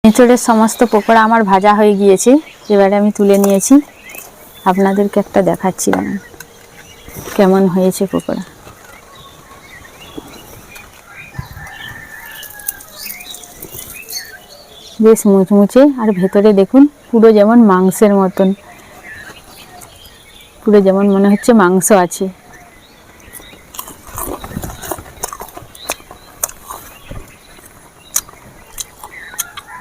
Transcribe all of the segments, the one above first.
এঁচড়ের সমস্ত পকোড়া আমার ভাজা হয়ে গিয়েছে। এবারে আমি তুলে নিয়েছি, আপনাদেরকে একটা দেখাচ্ছি কেমন হয়েছে পকোড়া। বেশ মুচমুচে, আর ভেতরে দেখুন পুরো যেমন মাংসের মতন, পুরো যেমন মনে হচ্ছে মাংস আছে।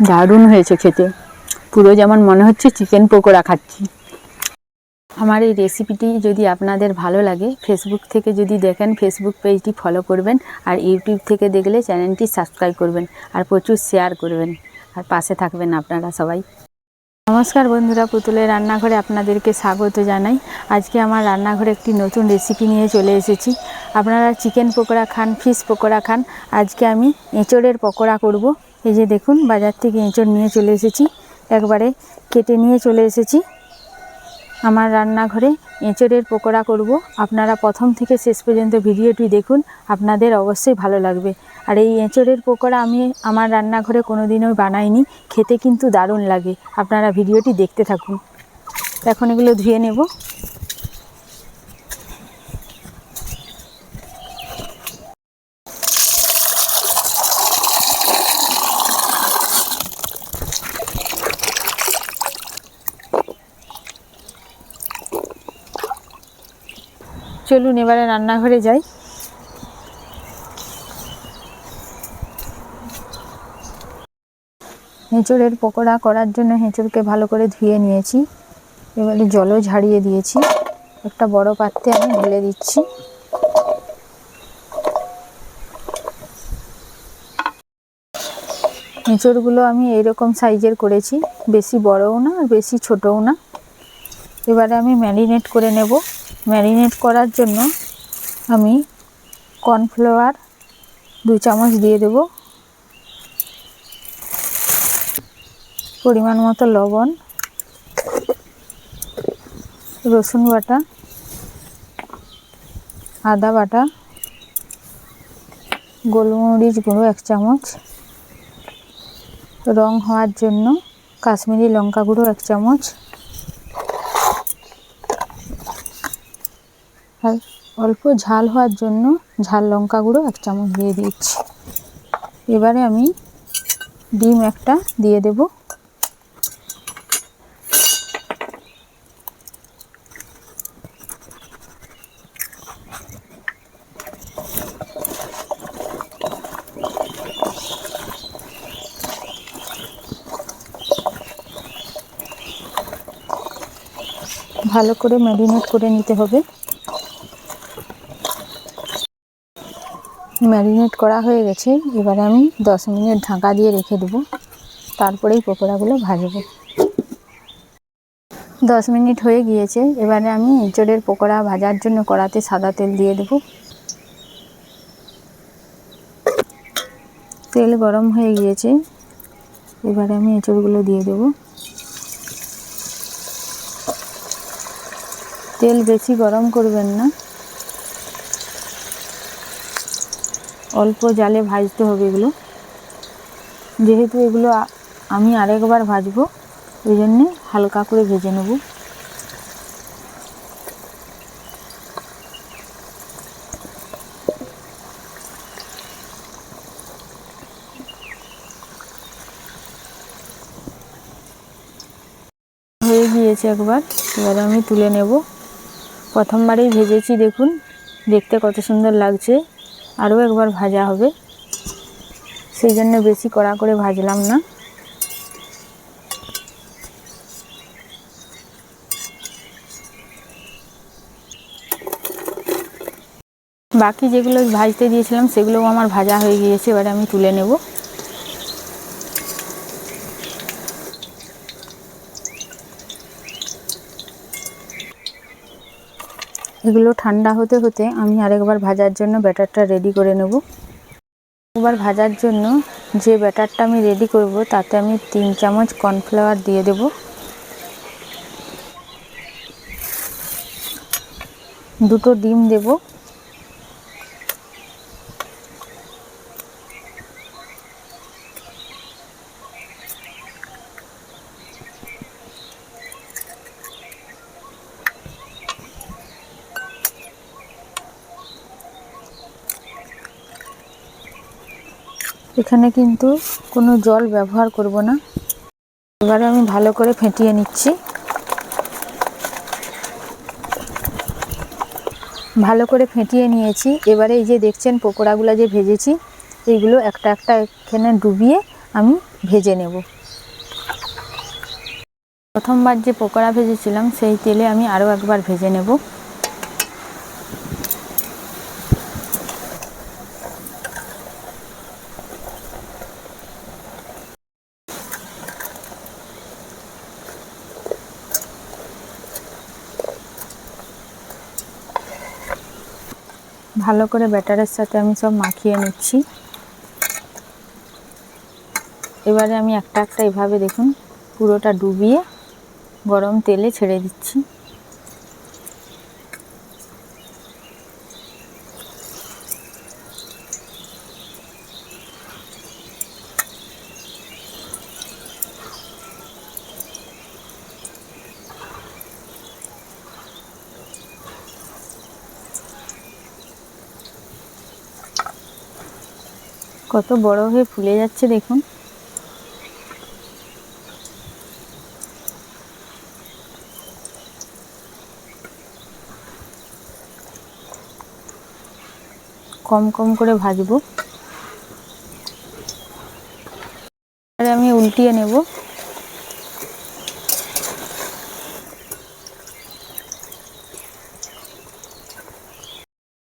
দারুণ হয়েছে খেতে, পুরো যেমন মনে হচ্ছে চিকেন পকোড়া খাচ্ছি। আমার এই রেসিপিটি যদি আপনাদের ভালো লাগে, ফেসবুক থেকে যদি দেখেন ফেসবুক পেজটি ফলো করবেন, আর ইউটিউব থেকে দেখলে চ্যানেলটি সাবস্ক্রাইব করবেন, আর প্রচুর শেয়ার করবেন, আর পাশে থাকবেন আপনারা সবাই। নমস্কার বন্ধুরা, পুতুলের রান্নাঘরে আপনাদেরকে স্বাগত জানাই। আজকে আমার রান্নাঘরে একটি নতুন রেসিপি নিয়ে চলে এসেছি। আপনারা চিকেন পকোড়া খান, ফিশ পকোড়া খান, আজকে আমি এঁচড়ের পকোড়া করব। এই যে দেখুন, বাজার থেকে এঁচড় নিয়ে চলে এসেছি, একবারে কেটে নিয়ে চলে এসেছি আমার রান্নাঘরে। এঁচড়ের পকোড়া করব। আপনারা প্রথম থেকে শেষ পর্যন্ত ভিডিওটি দেখুন, আপনাদের অবশ্যই ভালো লাগবে। আর এই এঁচড়ের পকোড়া আমি আমার রান্নাঘরে কোনোদিনও বানাইনি, খেতে কিন্তু দারুণ লাগে। আপনারা ভিডিওটি দেখতে থাকুন। এখন এগুলো ধুয়ে নেব। চলুন এবারে রান্নাঘরে যাই। এঁচড়ের পকোড়া করার জন্য এঁচড়কে ভালো করে ধুয়ে নিয়েছি, এবারে জলও ঝাড়িয়ে দিয়েছি। একটা বড় পাত্রে আমি ঢেলে দিচ্ছি। এঁচড়গুলো আমি এইরকম সাইজের করেছি, বেশি বড়ও না আর বেশি ছোটও না। এবারে আমি ম্যারিনেট করে নেব। ম্যারিনেট করার জন্য আমি কর্নফ্লাওয়ার 2 চামচ দিয়ে দেব, পরিমাণ মতো লবণ, রসুন বাটা, আদা বাটা, গোলমরিচ গুঁড়ো 1 চামচ, রং হওয়ার জন্য কাশ্মীরি লঙ্কা গুঁড়ো 1 চামচ, আর অল্প ঝাল হওয়ার জন্য ঝাল লঙ্কা গুঁড়ো 1 চামচ দিয়ে দিচ্ছি। এবারে আমি ডিম একটা দিয়ে দেব। ভালো করে ম্যারিনেট করে নিতে হবে। ম্যারিনেট করা হয়ে গেছে, এবারে আমি 10 মিনিট ঢাকা দিয়ে রেখে দেব, তারপরেই পকোড়াগুলো ভাজবো। 10 মিনিট হয়ে গিয়েছে, এবারে আমি এঁচড়ের পকোড়া ভাজার জন্য কড়াতে সাদা তেল দিয়ে দেব। তেল গরম হয়ে গিয়েছে, এবারে আমি এঁচড়গুলো দিয়ে দেব। তেল বেশি গরম করবেন না, অল্প জালে ভাজতে হবে এগুলো। যেহেতু এগুলো আমি আরেকবার ভাজবো, ওই জন্যে হালকা করে ভেজে নেব। হয়ে গিয়েছে একবার, এবারে আমি তুলে নেব। প্রথমবারেই ভেজেছি, দেখুন দেখতে কত সুন্দর লাগছে। আরও একবার ভাজা হবে, সেই জন্য বেশি কড়া করে ভাজলাম না। বাকি যেগুলো ভাজতে দিয়েছিলাম সেগুলোও আমার ভাজা হয়ে গিয়েছে, এবারে আমি তুলে নেব। এগুলো ঠান্ডা হতে হতে আমি আরেকবার ভাজার জন্য ব্যাটারটা রেডি করে নেব। একবার ভাজার জন্য যে ব্যাটারটা আমি রেডি করব, তাতে আমি 3 চামচ কর্নফ্লাওয়ার দিয়ে দেব, 2টো ডিম দেব, এখানে কিন্তু কোনো জল ব্যবহার করব না। এবারে আমি ভালো করে ফেটিয়ে নিচ্ছি। ভালো করে ফেটিয়ে নিয়েছি। এবারে এই যে দেখছেন পকোড়াগুলো যে ভেজেছি, এইগুলো একটা একটা এখানে ডুবিয়ে আমি ভেজে নেব। প্রথমবার যে পকোড়া ভেজেছিলাম সেই তেলে আমি আরও একবার ভেজে নেব। ভালো করে ব্যাটারের সাথে আমি সব মাখিয়ে নিচ্ছি। এবারে আমি একটা একটা এভাবে দেখুন পুরোটা ডুবিয়ে গরম তেলে ছেড়ে দিচ্ছি। কত বড় হয়ে ফুলে যাচ্ছে দেখুন। কম কম করে ভাজবো। এবারে আমি উল্টিয়ে নেব।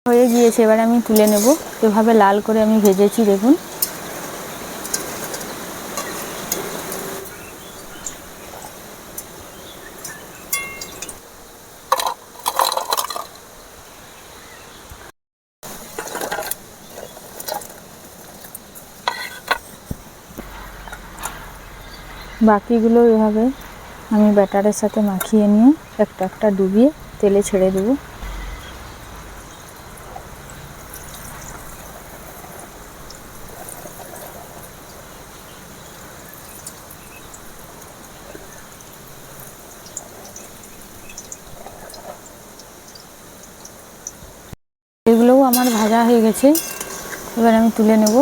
হয়ে গিয়েছে, এবারে আমি তুলে নেব। এভাবে লাল করে আমি ভেজেছি দেখুন। বাকিগুলো এভাবে আমি ব্যাটারের সাথে মাখিয়ে নিয়ে একটা একটা ডুবিয়ে তেলে ছেড়ে দেব। এগুলোও আমার ভাজা হয়ে গেছে, এবার আমি তুলে নেব।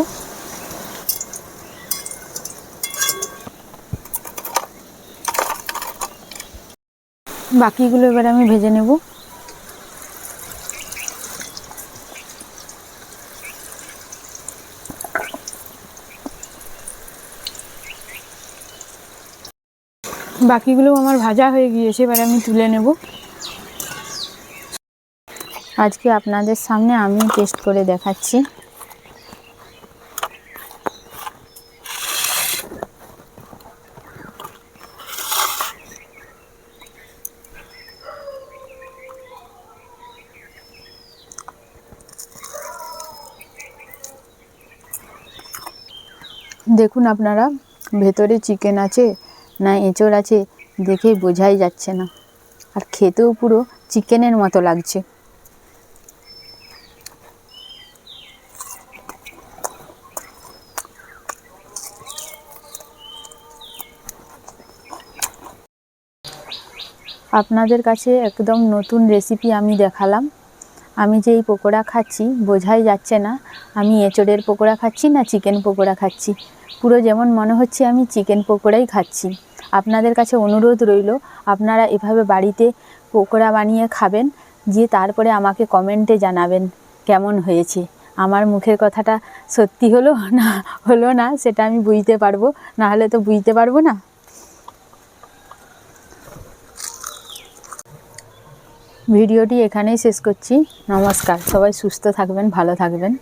বাকিগুলো এবার আমি ভেজে নেব। বাকিগুলো আমার ভাজা হয়ে গিয়েছে, এবার আমি তুলে নেব। আজকে আপনাদের সামনে আমি টেস্ট করে দেখাচ্ছি। দেখুন আপনারা, ভেতরে চিকেন আছে না এঁচড় আছে দেখেই বোঝাই যাচ্ছে না, আর খেতেও পুরো চিকেনের মতো লাগছে। আপনাদের কাছে একদম নতুন রেসিপি আমি দেখালাম। আমি যে এই পকোড়া খাচ্ছি বোঝাই যাচ্ছে না আমি এঁচড়ের পকোড়া খাচ্ছি না চিকেন পকোড়া খাচ্ছি। পুরো যেমন মনে হচ্ছে আমি চিকেন পকোড়াই খাচ্ছি। আপনাদের কাছে অনুরোধ রইল, আপনারা এভাবে বাড়িতে পকোড়া বানিয়ে খাবেন, দিয়ে তারপরে আমাকে কমেন্টে জানাবেন কেমন হয়েছে। আমার মুখের কথাটা সত্যি হলো না সেটা আমি বুঝতে পারবো, না হলে তো বুঝতে পারবো না। ভিডিওটি এখানেই শেষ করছি। নমস্কার, সবাই সুস্থ থাকবেন, ভালো থাকবেন।